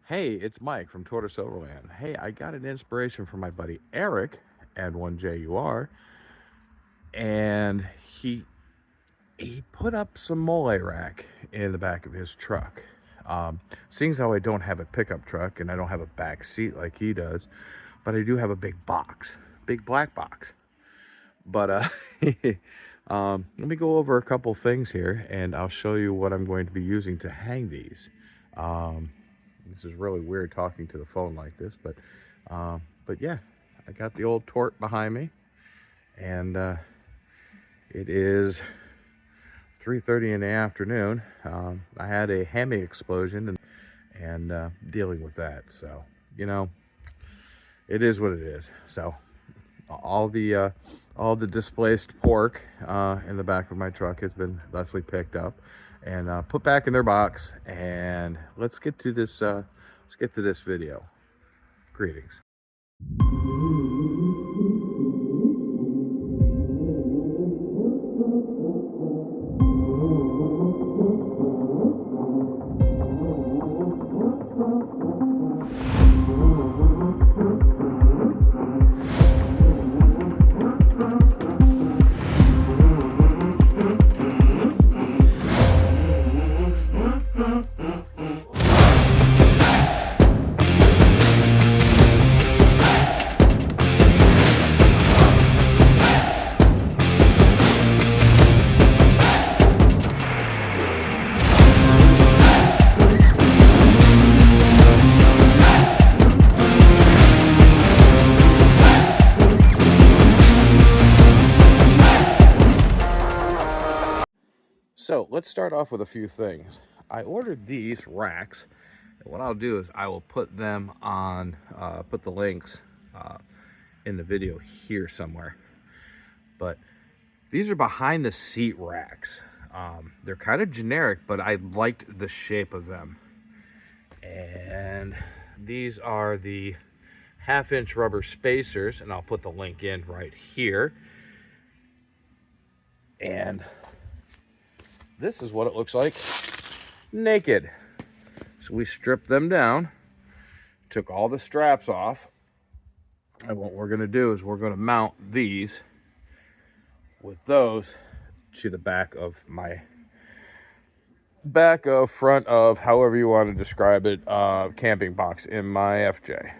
Hey, it's Mike from Tortoise Overland. Hey, I got an inspiration from my buddy Eric, add1JUR, and he put up some MOLLE rack in the back of his truck. Seeing as how I don't have a pickup truck and I don't have a back seat like he does, but I do have a big box, big black box. But let me go over a couple things here, and I'll show you what I'm going to be using to hang these. This is really weird talking to the phone like this, but yeah, I got the old tort behind me, and it is 3:30 in the afternoon. I had a hammy explosion and dealing with that, so you know, it is what it is. So all the displaced pork in the back of my truck has been thusly picked up and put back in their box, and let's get to this video. Greetings. So let's start off with a few things. I ordered these racks, and what I'll do is I will put them on, put the links in the video here somewhere. But these are behind the seat racks. They're kind of generic, but I liked the shape of them. And these are the 1/2-inch rubber spacers, and I'll put the link in right here. And this is what it looks like naked. So we stripped them down, took all the straps off, and what we're gonna do is we're gonna mount these with those to the back of my front of, however you want to describe it, camping box in my FJ.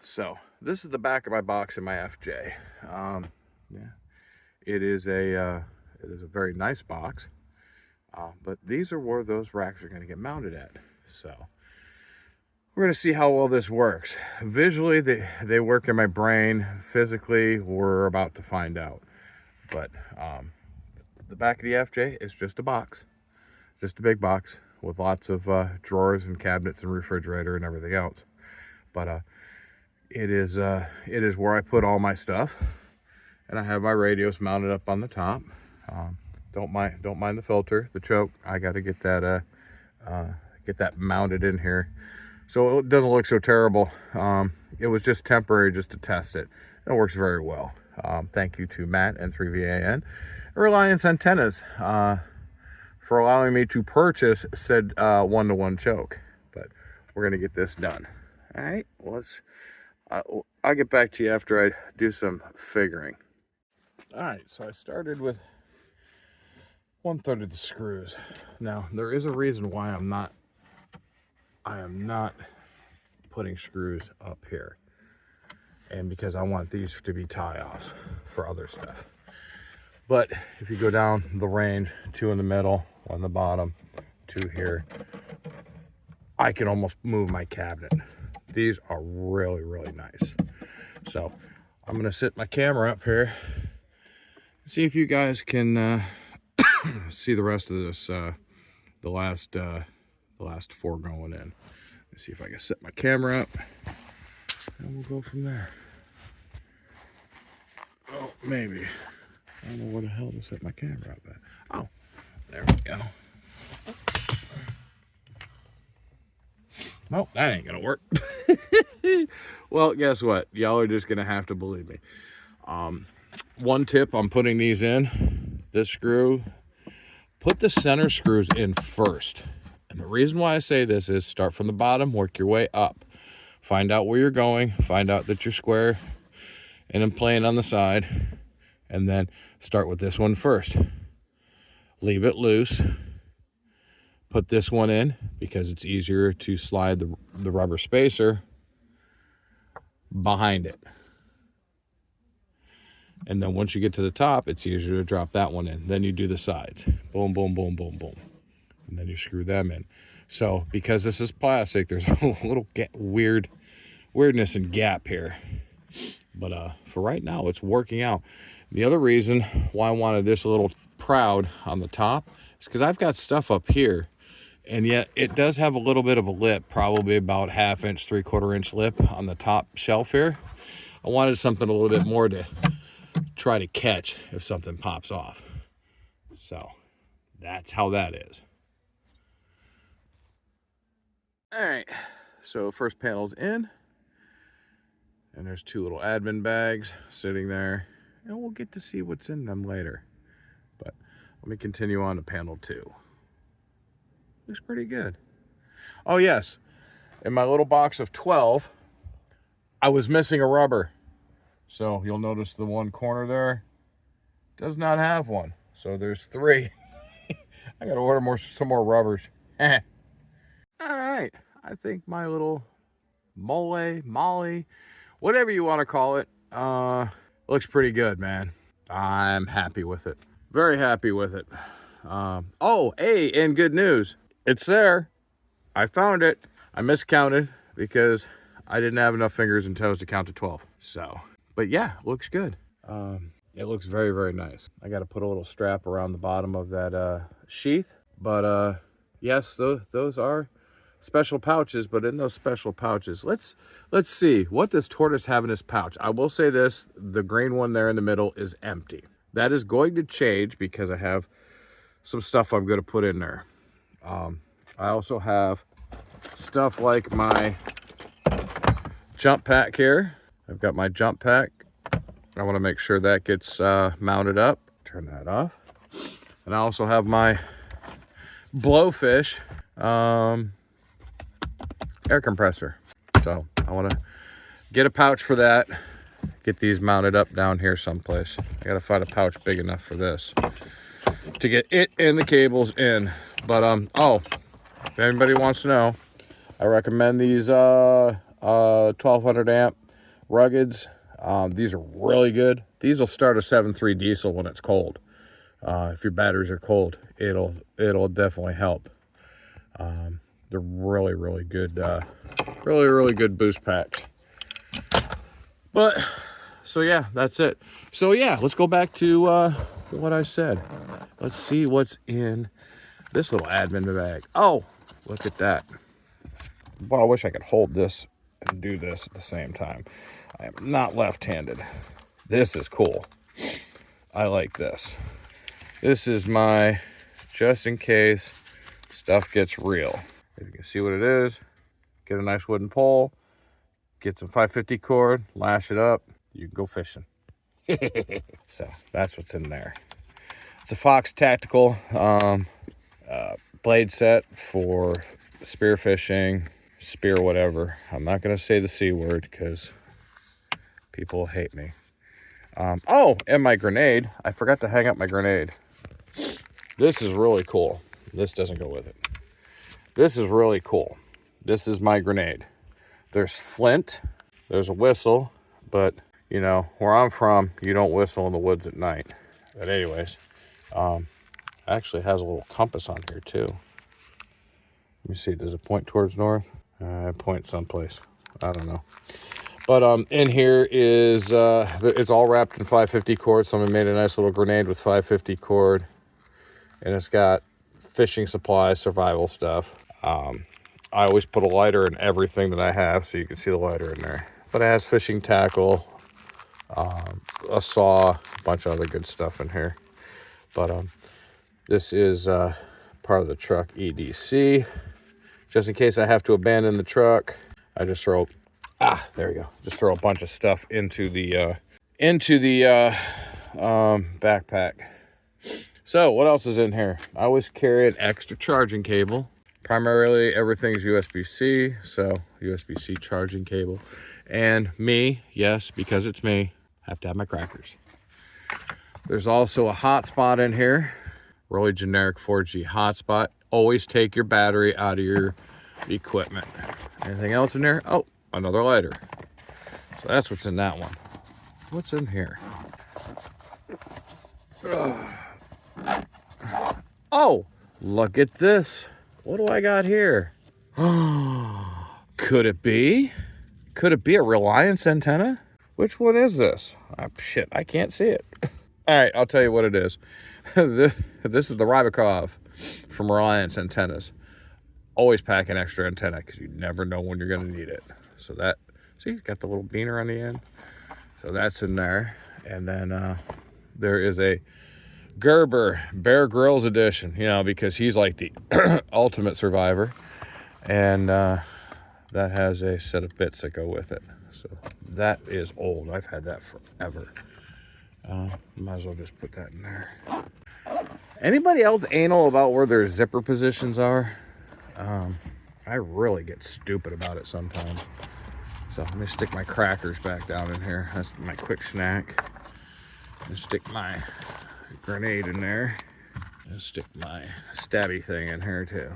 So this is the back of my box in my FJ. Yeah, it is a very nice box. But these are where those racks are going to get mounted at. So we're going to see how well this works. Visually, they work in my brain. Physically, we're about to find out. But the back of the FJ is just a box. Just a big box with lots of drawers and cabinets and refrigerator and everything else. But it is where I put all my stuff. And I have my radios mounted up on the top. Don't mind the filter, the choke. I got to get that mounted in here, so it doesn't look so terrible. It was just temporary, just to test it. It works very well. Thank you to Matt and 3VAN, Reliance Antennas, for allowing me to purchase said one-to-one choke. But we're gonna get this done. All right, I'll get back to you after I do some figuring. All right, so I started with 1/3 of the screws. Now there is a reason why I am not putting screws up here, and because I want these to be tie-offs for other stuff. But if you go down the range, 2 in the middle, 1 in the bottom, 2 here, I can almost move my cabinet. These are really, really nice. So I'm gonna sit my camera up here, see if you guys can see the rest of this, the last 4 going in. Let's see if I can set my camera up, and we'll go from there. Oh, maybe. I don't know where the hell to set my camera up at. Oh, there we go. Nope, that ain't gonna work. Well, guess what? Y'all are just gonna have to believe me. One tip on putting these in, this screw, put the center screws in first. And the reason why I say this is start from the bottom, work your way up. Find out where you're going, find out that you're square and then plane on the side, and then start with this one first. Leave it loose. Put this one in because it's easier to slide the rubber spacer behind it. And then once you get to the top, it's easier to drop that one in. Then you do the sides. Boom, boom, boom, boom, boom. And then you screw them in. So because this is plastic, there's a little weirdness and gap here. But for right now, it's working out. The other reason why I wanted this a little proud on the top is because I've got stuff up here. And yet it does have a little bit of a lip, probably about 1/2 inch, 3/4 inch lip on the top shelf here. I wanted something a little bit more to try to catch if something pops off. So that's how that is. All right, so first panel's in, and there's 2 little admin bags sitting there, and we'll get to see what's in them later. But let me continue on to panel 2. Looks pretty good. Oh yes, in my little box of 12, I was missing a rubber. So you'll notice the one corner there does not have one. So there's 3. I gotta order some more rubbers. All right, I think my little MOLLE, whatever you want to call it, looks pretty good, man. I'm happy with it. Very happy with it. Oh, hey, and good news. It's there. I found it. I miscounted because I didn't have enough fingers and toes to count to 12. So, but yeah, looks good. It looks very, very nice. I got to put a little strap around the bottom of that sheath. But yes, those are special pouches. But in those special pouches, let's see what does Tortoise have in his pouch. I will say this: the green one there in the middle is empty. That is going to change because I have some stuff I'm going to put in there. I also have stuff like my jump pack here. I've got my jump pack. I want to make sure that gets mounted up. Turn that off. And I also have my blowfish air compressor. So I want to get a pouch for that. Get these mounted up down here someplace. I got to find a pouch big enough for this to get it and the cables in. But oh, if anybody wants to know, I recommend these 1200 amp ruggeds. These are really good. These will start a 7.3 diesel when it's cold. If your batteries are cold, it'll definitely help. They're really, really good. Really good boost packs. But so yeah, that's it. So yeah, let's go back to what I said. Let's see what's in this little admin bag. Oh, look at that. Well, I wish I could hold this and do this at the same time. I am not left-handed. This is cool. I like this. This is my, just in case stuff gets real. If you can see what it is, get a nice wooden pole, get some 550 cord, lash it up, you can go fishing. So that's what's in there. It's a Fox Tactical blade set for spear fishing, spear whatever. I'm not going to say the C word because people hate me. Oh, and my grenade. I forgot to hang up my grenade. This is really cool. This doesn't go with it. This is really cool. This is my grenade. There's flint. There's a whistle. But, you know, where I'm from, you don't whistle in the woods at night. But anyways, actually has a little compass on here too. Let me see. Does it point towards north? Point someplace. I don't know. But in here is, it's all wrapped in 550 cord. Someone made a nice little grenade with 550 cord. And it's got fishing supplies, survival stuff. I always put a lighter in everything that I have, so you can see the lighter in there. But it has fishing tackle, a saw, a bunch of other good stuff in here. But this is part of the truck EDC. Just in case I have to abandon the truck, I just throw, there we go. Just throw a bunch of stuff into the backpack. So what else is in here? I always carry an extra charging cable. Primarily everything's USB-C, so USB-C charging cable. And me, yes, because it's me, have to have my crackers. There's also a hotspot in here, really generic 4G hotspot. Always take your battery out of your equipment. Anything else in there? Oh, another lighter. So that's what's in that one. What's in here? Oh, look at this. What do I got here? Could it be? Could it be a Reliance antenna? Which one is this? Oh, shit, I can't see it. All right, I'll tell you what it is. This is the Rybakov from Reliance Antennas. Always pack an extra antenna because you never know when you're going to need it. So that, see, got the little beaner on the end. So that's in there. And then there is a Gerber Bear Grylls edition, you know, because he's like the ultimate survivor. And that has a set of bits that go with it. So that is old. I've had that forever. Might as well just put that in there. Anybody else anal about where their zipper positions are? I really get stupid about it sometimes. So let me stick my crackers back down in here. That's my quick snack. And stick my grenade in there. And stick my stabby thing in here too.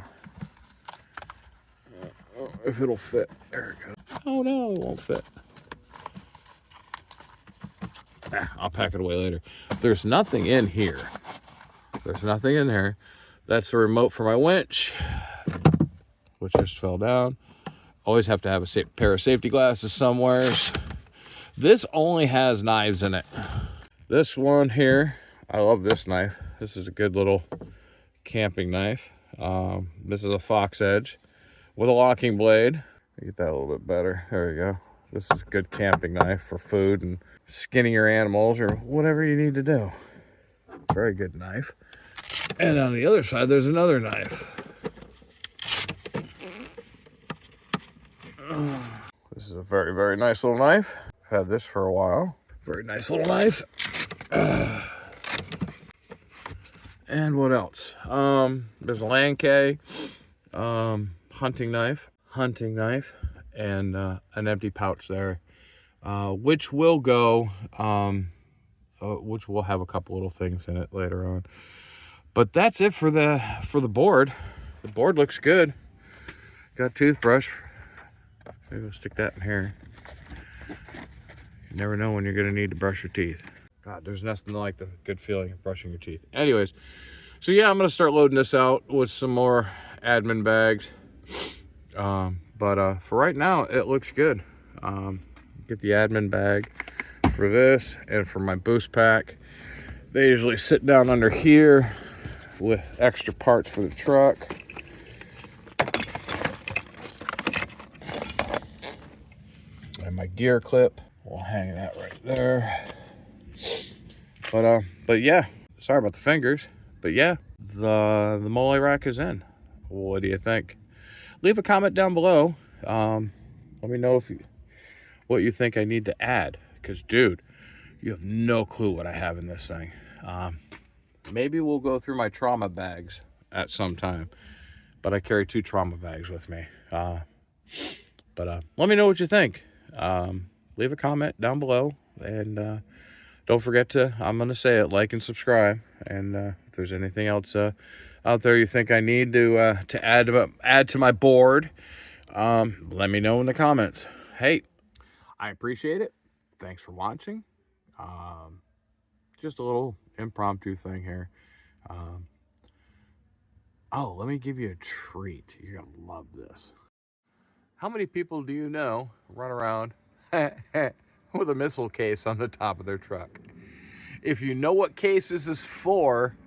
If it'll fit. There it goes. Oh no, it won't fit. I'll pack it away later. There's nothing in here. There's nothing in here. That's the remote for my winch, which just fell down. Always have to have a pair of safety glasses somewhere. This only has knives in it. This one here, I love this knife. This is a good little camping knife. This is a Fox Edge with a locking blade. Get that a little bit better. There we go. This is a good camping knife for food and skinning your animals or whatever you need to do. Very good knife. And on the other side, there's another knife. This is a very, very nice little knife. I've had this for a while. Very nice little knife. And what else? There's a Lancay hunting knife, and an empty pouch there, which will go, which will have a couple little things in it later on. But that's it for the board. The board looks good. Got a toothbrush. Maybe we'll stick that in here. You never know when you're gonna need to brush your teeth. God, there's nothing like the good feeling of brushing your teeth. Anyways, so yeah, I'm gonna start loading this out with some more admin bags. But for right now, it looks good. Get the admin bag for this and for my boost pack. They usually sit down under here with extra parts for the truck. And my gear clip, we'll hang that right there. But yeah, sorry about the fingers. But yeah, the MOLLE rack is in. What do you think? Leave a comment down below. Let me know what you think I need to add. Because, dude, you have no clue what I have in this thing. Maybe we'll go through my trauma bags at some time. But I carry 2 trauma bags with me. But let me know what you think. Leave a comment down below. And don't forget to, I'm going to say it, like and subscribe. And if there's anything else out there you think I need to add to my board, let me know in the comments. Hey, I appreciate it. Thanks for watching. Just a little impromptu thing here. Oh, let me give you a treat. You're going to love this. How many people do you know run around with a missile case on the top of their truck? If you know what case this is for,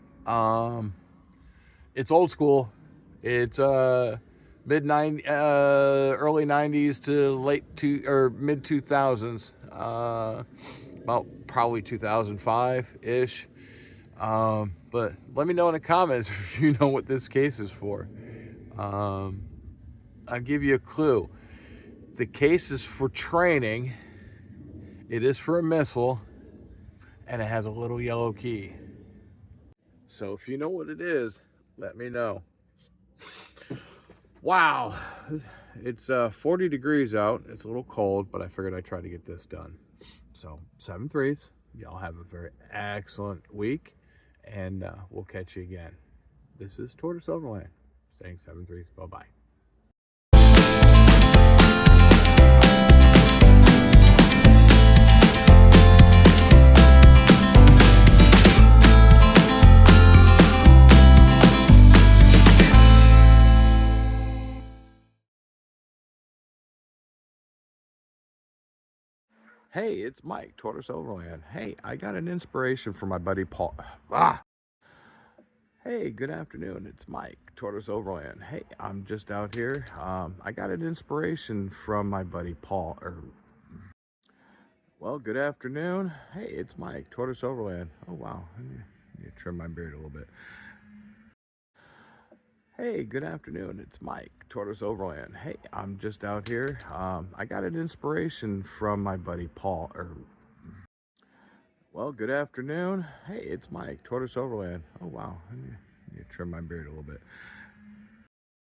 it's old school. It's early 90s to mid 2000s. About probably 2005-ish. But let me know in the comments if you know what this case is for. I'll give you a clue. The case is for training. It is for a missile, and it has a little yellow key. So if you know what it is, let me know. Wow, it's 40 degrees out. It's a little cold, but I figured I'd try to get this done. So 7-3s. Y'all have a very excellent week, and we'll catch you again. This is Tortoise Overland saying 7-3s. Bye-bye. Hey, it's Mike, Tortoise Overland. Hey, I got an inspiration from my buddy Paul. Hey, good afternoon. It's Mike, Tortoise Overland. Hey, I'm just out here. I got an inspiration from my buddy Paul. Well, good afternoon. Hey, it's Mike, Tortoise Overland. Oh, wow. I need to trim my beard a little bit. Hey, good afternoon. It's Mike, Tortoise Overland. Hey, I'm just out here. I got an inspiration from my buddy Paul. Well, good afternoon. Hey, it's Mike, Tortoise Overland. Oh, wow. I need to trim my beard a little bit.